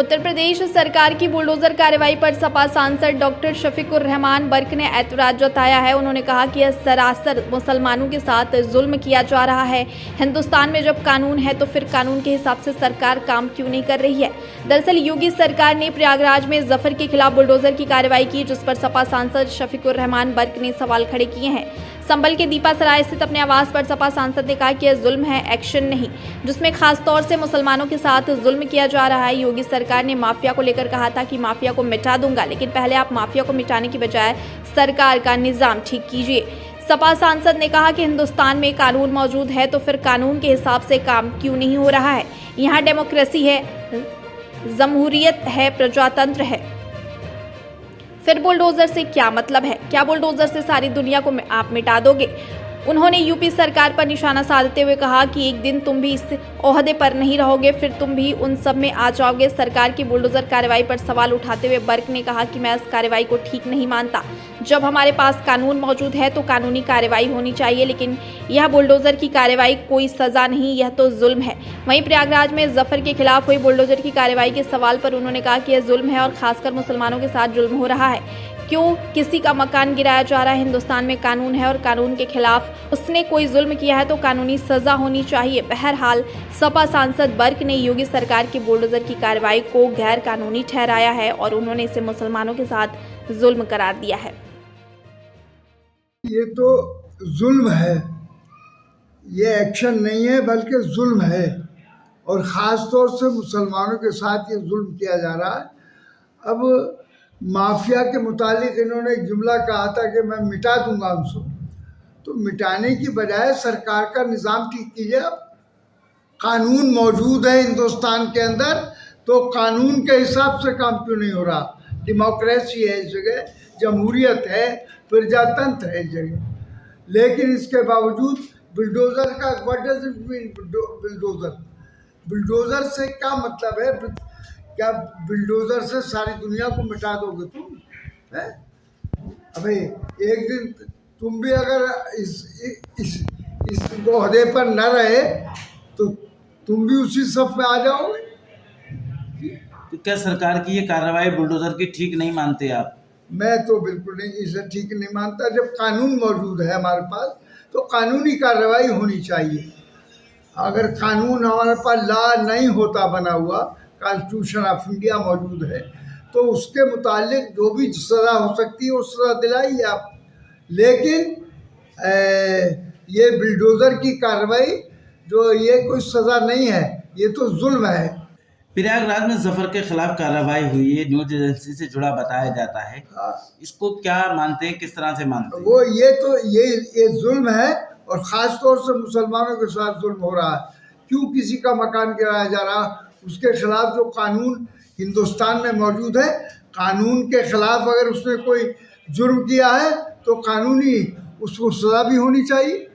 उत्तर प्रदेश सरकार की बुलडोजर कार्रवाई पर सपा सांसद डॉक्टर शफीकुर रहमान बर्क ने ऐतराज जताया है। उन्होंने कहा कि यह सरासर मुसलमानों के साथ जुल्म किया जा रहा है। हिंदुस्तान में जब कानून है तो फिर कानून के हिसाब से सरकार काम क्यों नहीं कर रही है। दरअसल योगी सरकार ने प्रयागराज में जफर के खिलाफ बुलडोजर की कार्रवाई की, जिस पर सपा सांसद शफीकुर रहमान बर्क ने सवाल खड़े किए हैं। संभल के दीपा सराय स्थित अपने आवास पर सपा सांसद ने कहा कि यह जुल्म है, एक्शन नहीं, जिसमें खास तौर से मुसलमानों के साथ जुल्म किया जा रहा है। योगी सरकार ने माफिया को लेकर कहा था कि माफिया को मिटा दूंगा, लेकिन पहले आप माफिया को मिटाने की बजाय सरकार का निजाम ठीक कीजिए। सपा सांसद ने कहा कि हिंदुस्तान में कानून मौजूद है तो फिर कानून के हिसाब से काम क्यों नहीं हो रहा है। यहाँ डेमोक्रेसी है, जमहूरियत है, प्रजातंत्र है, फिर बुलडोजर से क्या मतलब है? क्या बुलडोजर से सारी दुनिया को आप मिटा दोगे? उन्होंने यूपी सरकार पर निशाना साधते हुए कहा कि एक दिन तुम भी इस ओहदे पर नहीं रहोगे, फिर तुम भी उन सब में आ जाओगे। सरकार की बुलडोजर कार्रवाई पर सवाल उठाते हुए बर्क ने कहा कि मैं इस कार्रवाई को ठीक नहीं मानता। जब हमारे पास कानून मौजूद है तो कानूनी कार्रवाई होनी चाहिए, लेकिन यह बुलडोजर की कार्रवाई कोई सजा नहीं, यह तो जुल्म है। वहीं प्रयागराज में जफर के खिलाफ हुई बुलडोजर की कार्रवाई के सवाल पर उन्होंने कहा कि यह जुल्म है और खासकर मुसलमानों के साथ जुल्म हो रहा है। क्यों किसी का मकान गिराया जा रहा है? हिंदुस्तान में कानून है और कानून के खिलाफ उसने कोई जुल्म किया है तो कानूनी सजा होनी चाहिए। बहरहाल सपा सांसद बर्क ने योगी सरकार की बुलडोजर की कार्रवाई को गैर कानूनी ठहराया है और उन्होंने इसे मुसलमानों के साथ जुल्म करार दिया है। ये तो जुल्म है, ये एक्शन नहीं है बल्कि जुल्म है और ख़ास तौर से मुसलमानों के साथ ये जुल्म किया जा रहा है। अब माफिया के मुतालिक इन्होंने एक जुमला कहा था कि मैं मिटा दूंगा उनको, तो मिटाने की बजाय सरकार का निज़ाम ठीक कीजिए। अब कानून मौजूद है हिंदुस्तान के अंदर, तो कानून के हिसाब से काम क्यों नहीं हो रहा? डेमोक्रेसी है इस जगह, जमहूरियत है, प्रजातंत्र है इस जगह, लेकिन इसके बावजूद बुलडोज़र का what does it mean? Bulldozer bulldozer से क्या मतलब है? क्या बुलडोज़र से सारी दुनिया को मिटा दोगे तुम? है अबे, एक दिन तुम भी अगर इस ओहदे पर न रहे तो तुम भी उसी सफ में आ जाओगे। तो क्या सरकार की ये कार्रवाई बुलडोजर की ठीक नहीं मानते आप? मैं तो बिल्कुल नहीं, इसे ठीक नहीं मानता। जब कानून मौजूद है हमारे पास तो कानूनी कार्रवाई होनी चाहिए। अगर कानून हमारे पास लॉ नहीं होता बना हुआ, कॉन्स्टिट्यूशन ऑफ इंडिया मौजूद है, तो उसके मुतालिक जो भी सज़ा हो सकती है वो सज़ा दिलाइए आप। लेकिन ये बुलडोज़र की कार्रवाई जो ये कोई सज़ा नहीं है, ये तो जुल्म है। प्रयागराज में जफर के खिलाफ कार्रवाई हुई है, न्यूज एजेंसी से जुड़ा बताया जाता है। इसको क्या मानते हैं, किस तरह से मानते हैं? वो ये जुल्म है और ख़ास तौर से मुसलमानों के साथ जुल्म हो रहा है। क्यों किसी का मकान गिराया जा रहा? उसके खिलाफ जो कानून हिंदुस्तान में मौजूद है, कानून के खिलाफ अगर उसने कोई जुर्म किया है तो कानूनी उसको सज़ा भी होनी चाहिए।